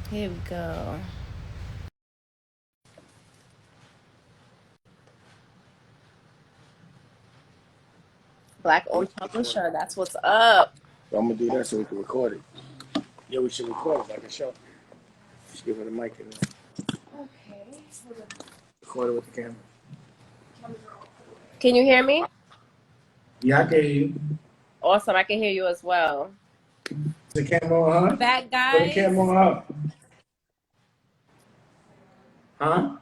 Here we go. Black owned publisher. That's what's up. So I'm gonna do that so we can record it. Yeah, we should record it like a show. Just give her the mic and Okay. record it with the camera. Can you hear me? Yeah, I can hear you. Awesome. I can hear you as well. The camera on, huh? Back, Put the guys. camera on up. Huh?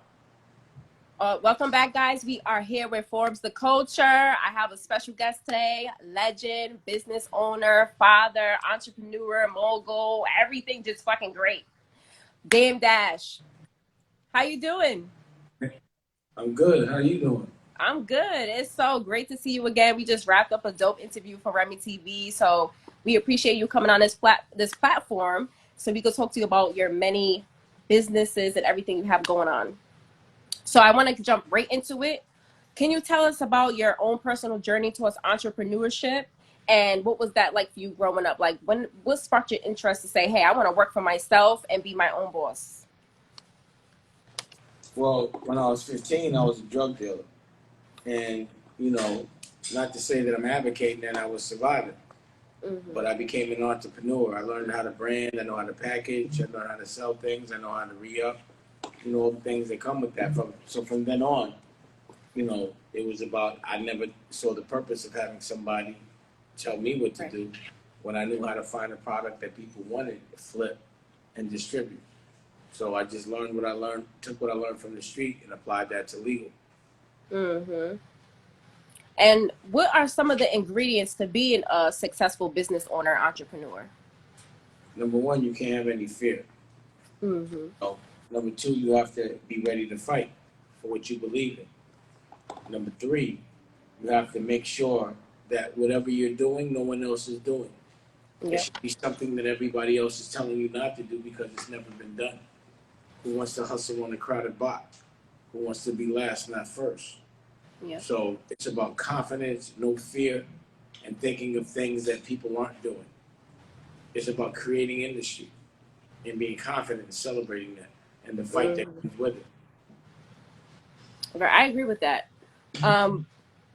Welcome back, guys. We are here with Forbes the Culture. I have a special guest today, legend, business owner, father, entrepreneur, mogul, everything just fucking great. Dame Dash. How you doing? I'm good. How you doing? I'm good. It's so great to see you again. We just wrapped up a dope interview for Remy TV, so we appreciate you coming on this platform so we could talk to you about your many businesses and everything you have going on. So I want to jump right into it. Can you tell us about your own personal journey towards entrepreneurship, and what was that like for you growing up? Like, what sparked your interest to say, hey, I want to work for myself and be my own boss? Well, when I was 15, I was a drug dealer. And, not to say that I'm advocating that I was surviving, but I became an entrepreneur. I learned how to brand, I know how to package, I know how to sell things, I know how to re-up, all the things that come with that. So from then on, it was about, I never saw the purpose of having somebody tell me what to do when I knew how to find a product that people wanted to flip and distribute. So I just learned what I learned, took what I learned from the street and applied that to legal. And what are some of the ingredients to being a successful business owner, entrepreneur? Number one, you can't have any fear. So, number two, you have to be ready to fight for what you believe in. Number three, you have to make sure that whatever you're doing, no one else is doing. It should be something that everybody else is telling you not to do because it's never been done. Who wants to hustle on a crowded block? Who wants to be last, not first? So it's about confidence, no fear, and thinking of things that people aren't doing. It's about creating industry and being confident and celebrating that and the fight that comes with it. I agree with that.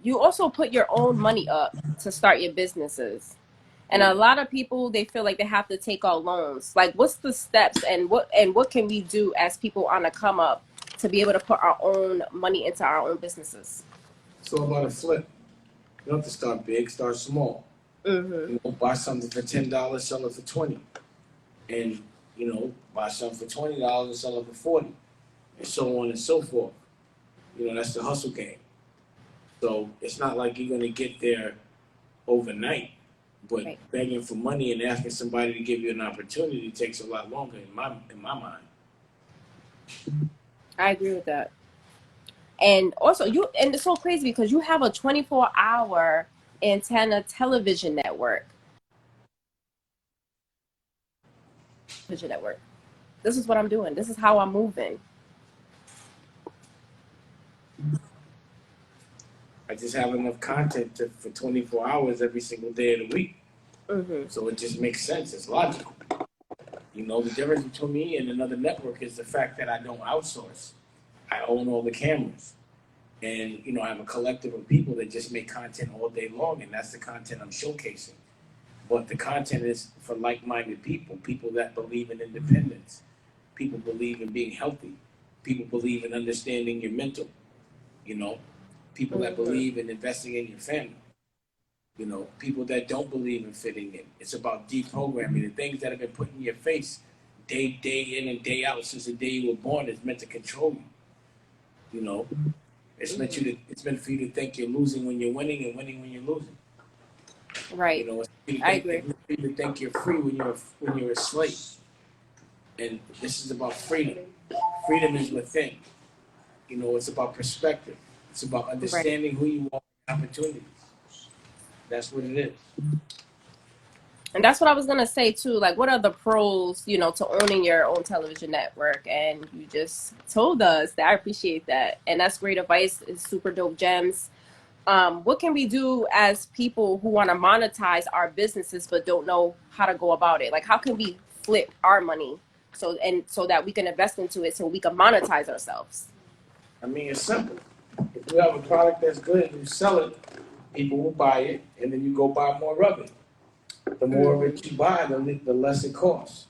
You also put your own money up to start your businesses. And a lot of people, they feel like they have to take out loans. Like, what's the steps and what can we do as people on the come up to be able to put our own money into our own businesses? It's all about a flip. You don't have to start big, start small. Buy something for $10, sell it for $20. And, buy something for $20 and sell it for $40. And so on and so forth. That's the hustle game. So it's not like you're going to get there overnight. But begging for money and asking somebody to give you an opportunity takes a lot longer in my mind. I agree with that. And also and it's so crazy because you have a 24-hour antenna television network. This is what I'm doing. This is how I'm moving. I just have enough content for 24 hours every single day of the week. So it just makes sense. It's logical. The difference between me and another network is the fact that I don't outsource. I own all the cameras. And, I have a collective of people that just make content all day long, and that's the content I'm showcasing. But the content is for like-minded people that believe in independence, people believe in being healthy, people believe in understanding your mental, people that believe in investing in your family, people that don't believe in fitting in. It's about deprogramming. The things that have been put in your face day in and day out since the day you were born is meant to control you. It's meant for you to think you're losing when you're winning and winning when you're losing. Right. I agree. It's for you to think you're free when you're a slave. And this is about freedom. Freedom is within. It's about perspective. It's about understanding who you are and opportunities. That's what it is. And that's what I was gonna say too. Like, what are the pros, to owning your own television network? And you just told us that. I appreciate that, and that's great advice. It's super dope gems. What can we do as people who want to monetize our businesses but don't know how to go about it? Like, how can we flip our money so that we can invest into it so we can monetize ourselves? I mean, it's simple. If you have a product that's good and you sell it, people will buy it, and then you go buy more of it. The more of it you buy, the less it costs.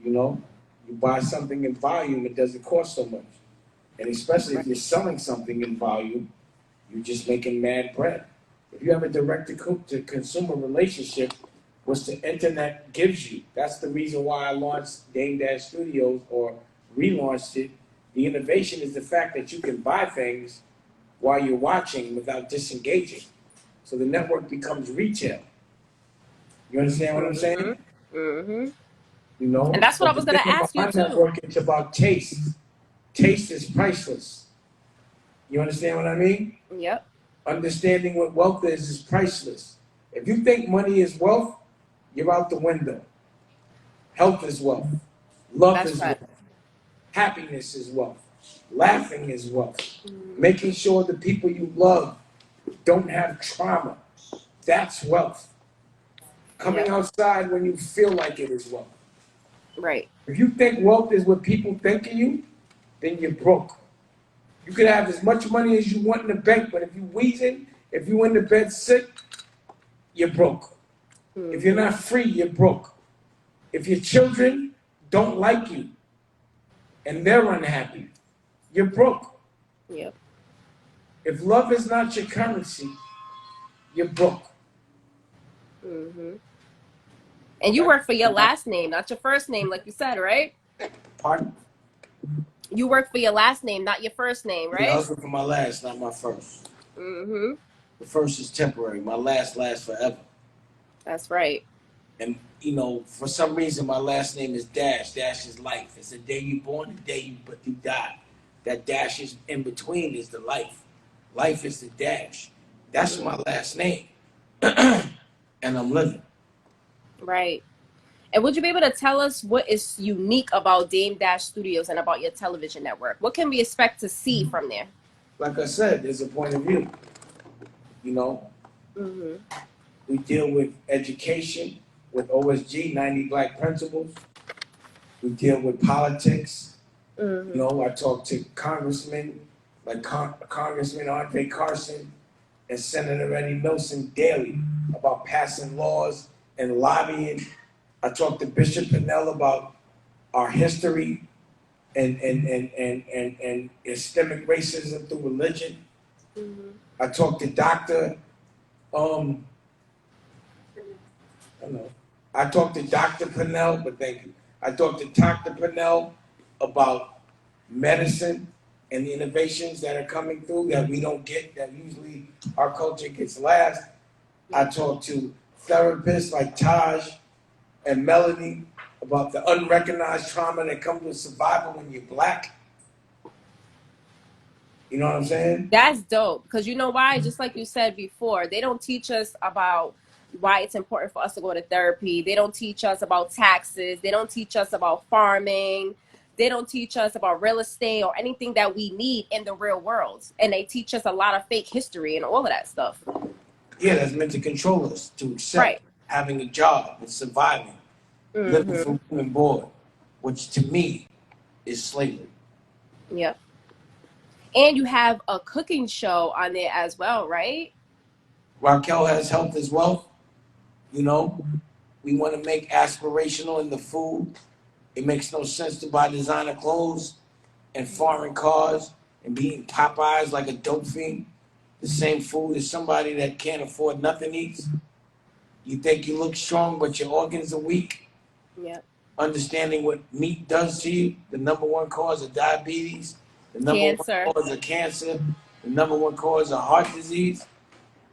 You know, you buy something in volume, it doesn't cost so much. And especially if you're selling something in volume, you're just making mad bread. If you have a direct-to-consumer relationship, which the internet gives you, that's the reason why I launched Dame Dash Studios or relaunched it. The innovation is the fact that you can buy things while you're watching without disengaging. So the network becomes retail. You understand what I'm saying? Mm-hmm. You know? And that's what I But the was going thing to about ask you my too. network, it's about taste. Taste is priceless. You understand what I mean? Yep. Understanding what wealth is priceless. If you think money is wealth, you're out the window. Health is wealth. Love That's is right. wealth. Happiness is wealth. Laughing is wealth. Making sure the people you love don't have trauma. That's wealth. Coming Yep. outside when you feel like it is wealth. Right. If you think wealth is what people think of you, then you're broke. You could have as much money as you want in the bank, but if you're wheezing, if you're in the bed sick, you're broke. If you're not free, you're broke. If your children don't like you and they're unhappy, you're broke. Yep. If love is not your currency, you're broke. And you work for your last name, not your first name, like you said, right? Pardon? You work for your last name, not your first name, Yeah, I right? was looking for my last, not my first. Mm-hmm. The first is temporary. My last lasts forever. That's right. And, you know, for some reason, my last name is Dash. Dash is life. It's the day you're born, the day you die. That dash is in between is the life. Life is the dash. That's my last name. And I'm living. Right. And would you be able to tell us what is unique about Dame Dash Studios and about your television network? What can we expect to see from there? Like I said, there's a point of view. You know, we deal with education with OSG, 90 Black Principles. We deal with politics. You know, I talk to congressmen like Congressman Andre Carson and Senator Eddie Milson daily about passing laws and lobbying. I talk to Bishop Pennell about our history and systemic racism through religion. I talk to I don't know. I talked to Dr. Pennell, but thank you. I talked to Dr. Pennell about medicine and the innovations that are coming through that we don't get, that usually our culture gets last. I talked to therapists like Taj and Melanie about the unrecognized trauma that comes with survival when you're Black. You know what I'm saying? That's dope. Because you know why? Just like you said before, they don't teach us about why it's important for us to go to therapy. They don't teach us about taxes. They don't teach us about farming. They don't teach us about real estate or anything that we need in the real world. And they teach us a lot of fake history and all of that stuff. Yeah, that's meant to control us, to Right. accept having a job and surviving, living from room and board, which to me is slavery. Yep. And you have a cooking show on there as well, right? Raquel has health as well. You know, we want to make aspirational in the food. It makes no sense to buy designer clothes and foreign cars and be eating Popeyes like a dope fiend. The same food as somebody that can't afford nothing eats. You think you look strong, but your organs are weak. Yeah. Understanding what meat does to you, the number one cause of diabetes, the number Cancer. one cause of cancer, the number one cause of heart disease,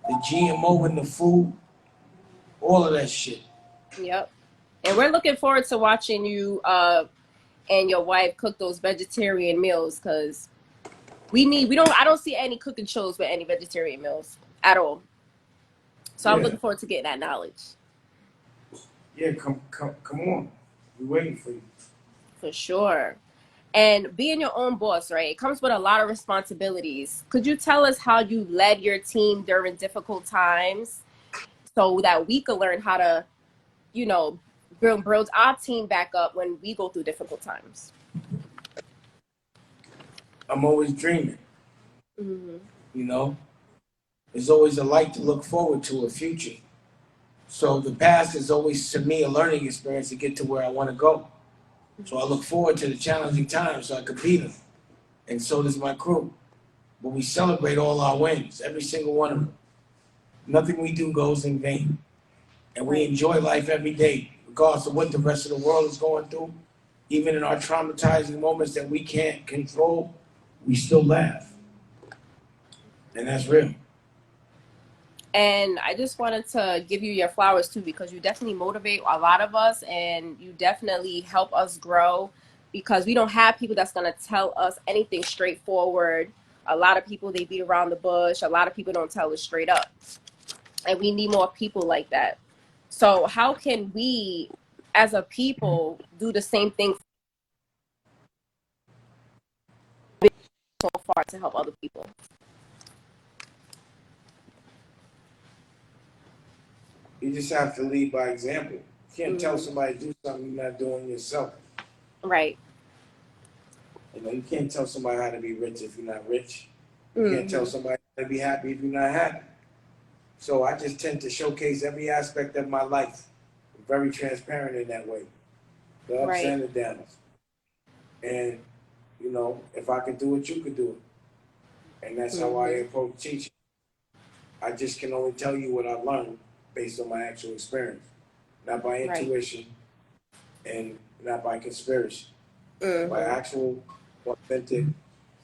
the GMO in the food, all of that shit. Yep. And we're looking forward to watching you and your wife cook those vegetarian meals because I don't see any cooking shows with any vegetarian meals at all. So I'm Yeah, looking forward to getting that knowledge. yeah, come on. We're waiting for you. For sure. And being your own boss, right? It comes with a lot of responsibilities. Could you tell us how you led your team during difficult times so that we could learn how to, you know, build our team back up when we go through difficult times? I'm always dreaming. Mm-hmm. You know, there's always a light to look forward to, a future. So the past is always, to me, a learning experience to get to where I want to go. So I look forward to the challenging times so I can beat them. And so does my crew. But we celebrate all our wins, every single one of them. Nothing we do goes in vain. And we enjoy life every day, regardless of what the rest of the world is going through. Even in our traumatizing moments that we can't control, we still laugh. And that's real. And I just wanted to give you your flowers too, because you definitely motivate a lot of us and you definitely help us grow, because we don't have people that's going to tell us anything straightforward. A lot of people, they beat around the bush. A lot of people don't tell us straight up. And we need more people like that. So how can we, as a people, do the same thing so far to help other people? You just have to lead by example. You can't tell somebody to do something you're not doing yourself. Right. You know, you can't tell somebody how to be rich if you're not rich. You can't tell somebody how to be happy if you're not happy. So I just tend to showcase every aspect of my life. I'm very transparent in that way. The ups and the downs. And, you know, if I could do it, you could do it. And that's how I approach teaching. I just can only tell you what I've learned based on my actual experience. Not by intuition and not by conspiracy. By actual, authentic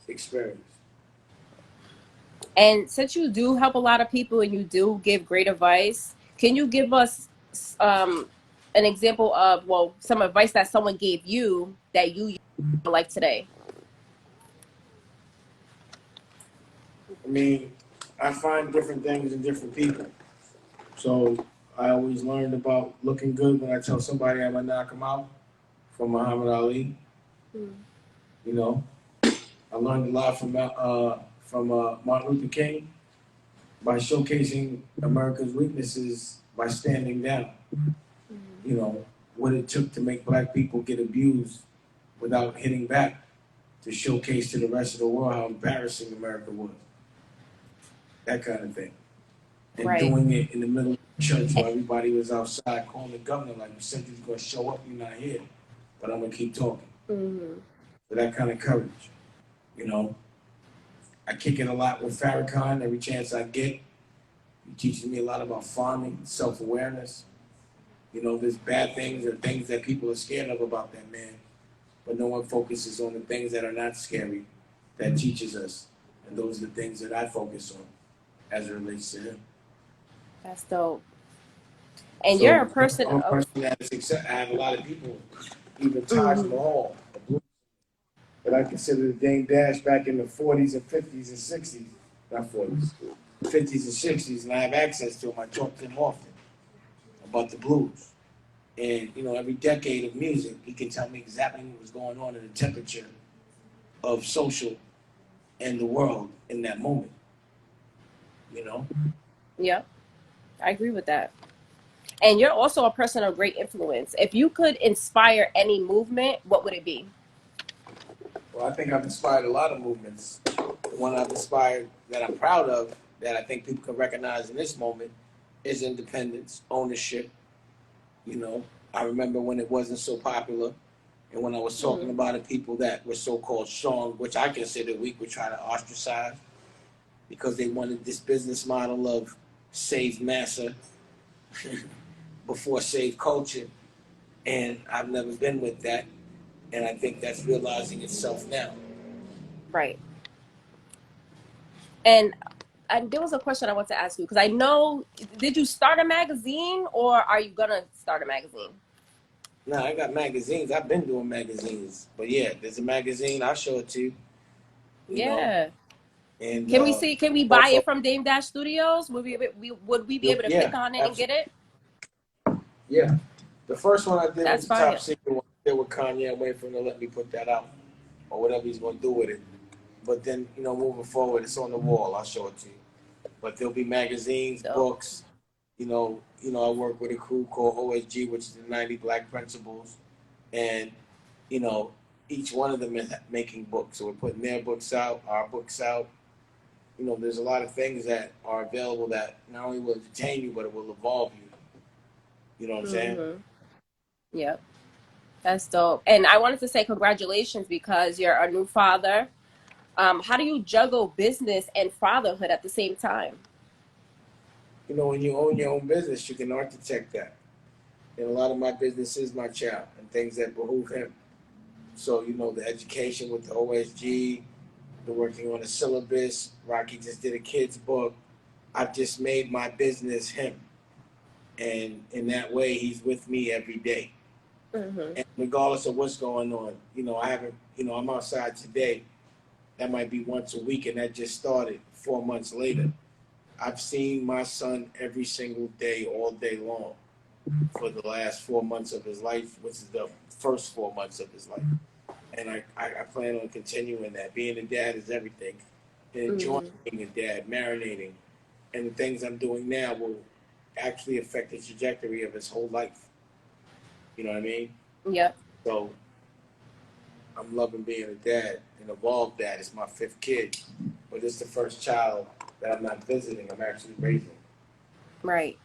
experience. And since you do help a lot of people and you do give great advice, can you give us an example of, well, some advice that someone gave you that you like today? I mean, I find different things in different people. So I always learned about looking good when I tell somebody I'm gonna knock them out, from Muhammad Ali. You know, I learned a lot from Martin Luther King by showcasing America's weaknesses by standing down. You know, what it took to make black people get abused without hitting back, to showcase to the rest of the world how embarrassing America was. That kind of thing. And doing it in the middle of the church while everybody was outside calling the governor like, you said you was going to show up, you're not here. But I'm going to keep talking. So that kind of courage, you know. I kick it a lot with Farrakhan every chance I get. He teaches me a lot about farming, self-awareness. You know, there's bad things or things that people are scared of about that man. But no one focuses on the things that are not scary, that teaches us. And those are the things that I focus on as it relates to him. That's dope. And So you're a person I'm a of... person that is I have a lot of people, even Taj Mahal, that I consider the Dame Dash back in the 40s and 50s and 60s, not 40s, 50s and 60s, and I have access to him. I talk to him often about the blues. And, you know, every decade of music, he can tell me exactly what was going on in the temperature of social and the world in that moment, you know? Yeah, I agree with that. And you're also a person of great influence. If you could inspire any movement, what would it be? Well, I think I've inspired a lot of movements. The one I've inspired that I'm proud of, that I think people can recognize in this moment, is independence, ownership. You know, I remember when it wasn't so popular, and when I was talking about it, people that were so-called strong, which I consider weak, would try to ostracize because they wanted this business model of save massa before save culture. And I've never been with that. And I think that's realizing itself now. Right. And there was a question I want to ask you, because I know, did you start a magazine or are you going to start a magazine? No, I got magazines. I've been doing magazines. But yeah, there's a magazine. I'll show it to you. You know? And Can we see, can we buy it from Dame Dash Studios? Would we be able to click on it and get it? Yeah. The first one I did That's was the fire. top secret one. I did with Kanye. I'm waiting for him to let me put that out or whatever he's going to do with it. But then, you know, moving forward, it's on the wall. I'll show it to you. But there'll be magazines, books, I work with a crew called OSG, which is the 90 Black Principles, and you know, each one of them is making books. So we're putting their books out, our books out. There's a lot of things that are available that not only will entertain you, but it will evolve you. You know what I'm saying? Yep. That's dope. And I wanted to say congratulations because you're a new father. How do you juggle business and fatherhood at the same time? When you own your own business, you can architect that. And a lot of my business is my child and things that behoove him. So, the education with the OSG, the working on a syllabus. Rocky just did a kid's book. I've just made my business him. And in that way, he's with me every day. And regardless of what's going on, I haven't, I'm outside today. That might be once a week, and that just started 4 months later. I've seen my son every single day, all day long, for the last 4 months of his life, which is the first 4 months of his life. And I plan on continuing that. Being a dad is everything. And enjoying being a dad, marinating. And the things I'm doing now will actually affect the trajectory of his whole life. You know what I mean? Yep. So I'm loving being a dad, an evolved dad. It's my 5th kid. But it's the first child that I'm not visiting. I'm actually raising. Right.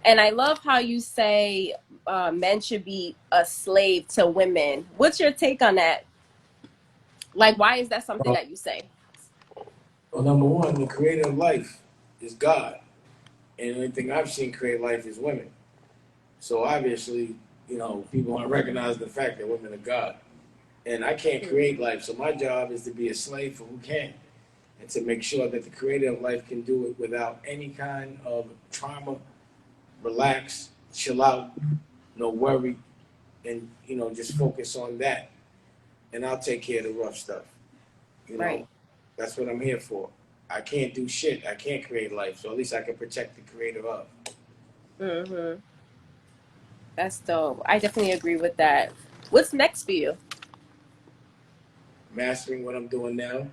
And I love how you say men should be a slave to women. What's your take on that? Like, why is that something that you say? Well, number one, the creator of life is God. And the only thing I've seen create life is women. So obviously, people aren't recognize the fact that women are God. And I can't create life. So my job is to be a slave for who can. And to make sure that the creator of life can do it without any kind of trauma, relax, chill out, no worry, and, just focus on that. And I'll take care of the rough stuff. Right. That's what I'm here for. I can't do shit. I can't create life. So at least I can protect the creator of. That's dope. I definitely agree with that. What's next for you? Mastering what I'm doing now.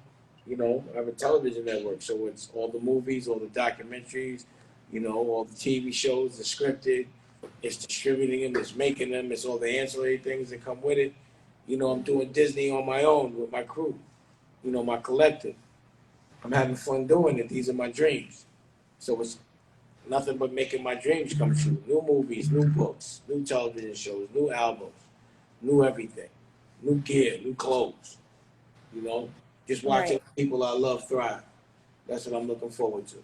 I have a television network, so it's all the movies, all the documentaries, all the TV shows, the scripted. It's distributing them, it's making them, it's all the ancillary things that come with it. I'm doing Disney on my own with my crew, my collective. I'm having fun doing it. These are my dreams. So it's nothing but making my dreams come true. New movies, new books, new television shows, new albums, new everything, new gear, new clothes. Just watching people I love thrive. That's what I'm looking forward to.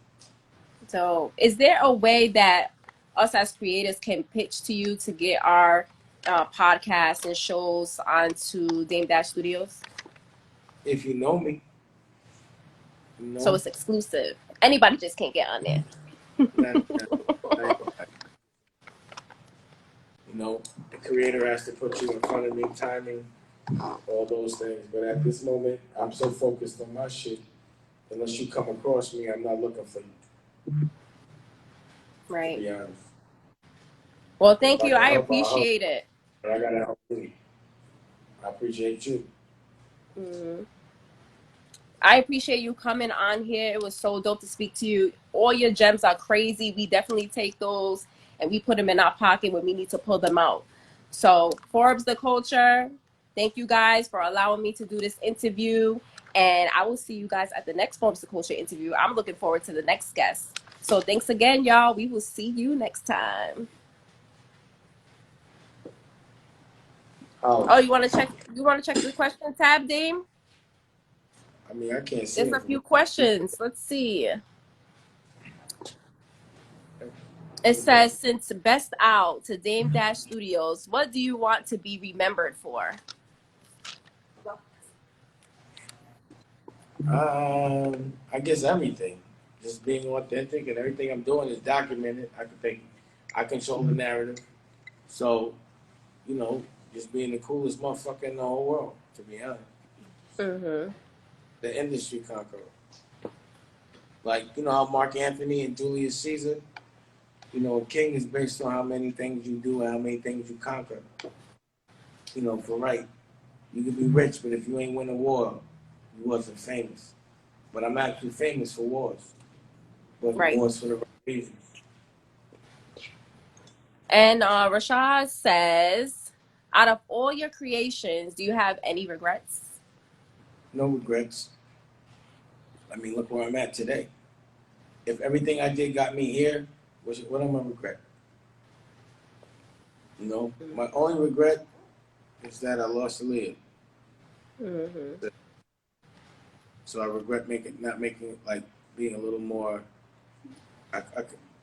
So, is there a way that us as creators can pitch to you to get our podcasts and shows onto Dame Dash Studios? If you know me, so it's exclusive. Anybody just can't get on there. The creator has to put you in front of me, timing, all those things. But at this moment, I'm so focused on my shit. Unless you come across me, I'm not looking for you. Right. To be honest. Well, thank you. I appreciate it. But I gotta help you. I appreciate you. I appreciate you coming on here. It was so dope to speak to you. All your gems are crazy. We definitely take those and we put them in our pocket when we need to pull them out. So, Forbes the Culture, thank you guys for allowing me to do this interview. And I will see you guys at the next Forbes the Culture interview. I'm looking forward to the next guest. So, thanks again, y'all. We will see you next time. Oh, you want to check the question tab, Dame? I mean, I can't see. There's a few questions. Let's see. It says, since Best Out to Dame Dash Studios, what do you want to be remembered for? I guess everything. Just being authentic, and everything I'm doing is documented. I control the narrative. So, just being the coolest motherfucker in the whole world, to be honest. The industry conqueror. Like, how Mark Anthony and Julius Caesar, a king is based on how many things you do and how many things you conquer. For right. You can be rich, but if you ain't win a war, you wasn't famous. But I'm actually famous for wars. But wars for the right reasons. And Rashad says, out of all your creations, do you have any regrets? No regrets. I mean, look where I'm at today. If everything I did got me here, what am I regret? You know, my only regret is that I lost Aaliyah. Mm-hmm. So I regret not making it, like, being a little more.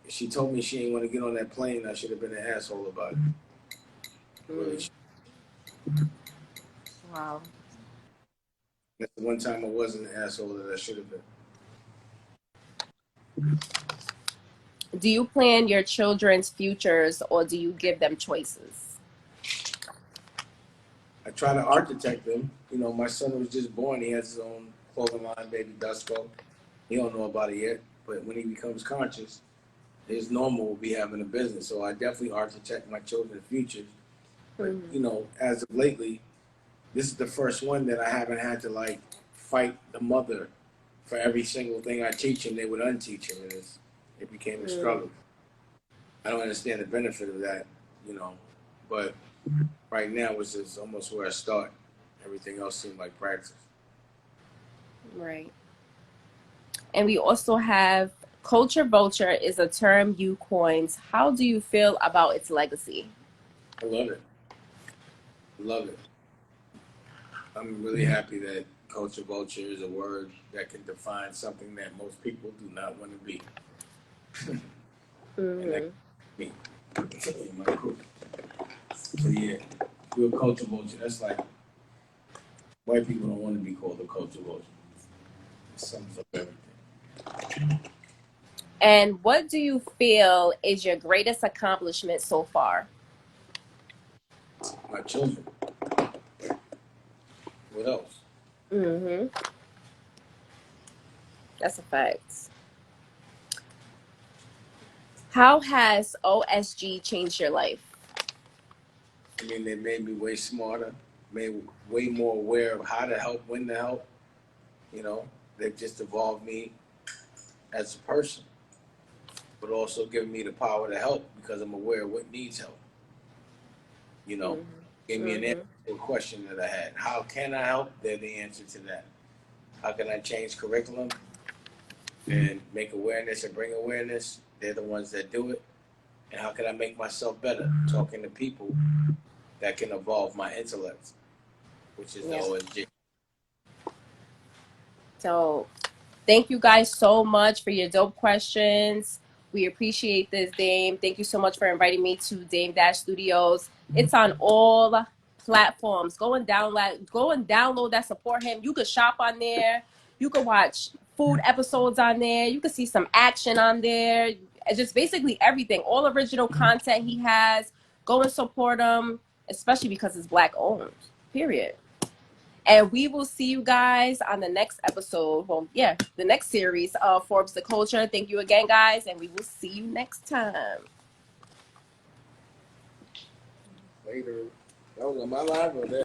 She told me she didn't want to get on that plane. I should have been an asshole about it. Really. Wow. That's the one time I wasn't an asshole that I should have been. Do you plan your children's futures or do you give them choices? I try to architect them. You know, my son was just born. He has his own clothing line, Baby Dusko. He don't know about it yet, but when he becomes conscious, his normal will be having a business. So I definitely architect my children's futures. But, you know, as of lately, this is the first one that I haven't had to, like, fight the mother for every single thing I teach him. They would unteach him, and it became a struggle. I don't understand the benefit of that, you know, but right now it's just almost where I start. Everything else seemed like practice. Right. And we also have culture vulture is a term you coined. How do you feel about its legacy? I love it. Love it. I'm really happy that culture vulture is a word that can define something that most people do not want to be. And that me. My crew. So yeah, we're a culture vulture. That's like white people don't want to be called a culture vulture. It sums up everything. And what do you feel is your greatest accomplishment so far? My children. What else? Mm-hmm. That's a fact. How has OSG changed your life? I mean, they made me way smarter, made way more aware of how to help, when to help. You know, they've just evolved me as a person, but also given me the power to help because I'm aware of what needs help. You know, gave me an answer to a question that I had. How can I help? They're the answer to that. How can I change curriculum and make awareness and bring awareness? They're the ones that do it. And how can I make myself better? Talking to people that can evolve my intellect, which is the OSG. So thank you guys so much for your dope questions. We appreciate this, Dame. Thank you so much for inviting me to Dame Dash Studios. It's on all platforms. Go and download that. Support him. You could shop on there. You could watch food episodes on there. You could see some action on there. It's just basically everything. All original content he has. Go and support him, especially because it's Black owned. Period. And we will see you guys on the next episode. Well, yeah, the next series of Forbes the Culture. Thank you again, guys, and we will see you next time. Later. That was on my live or there?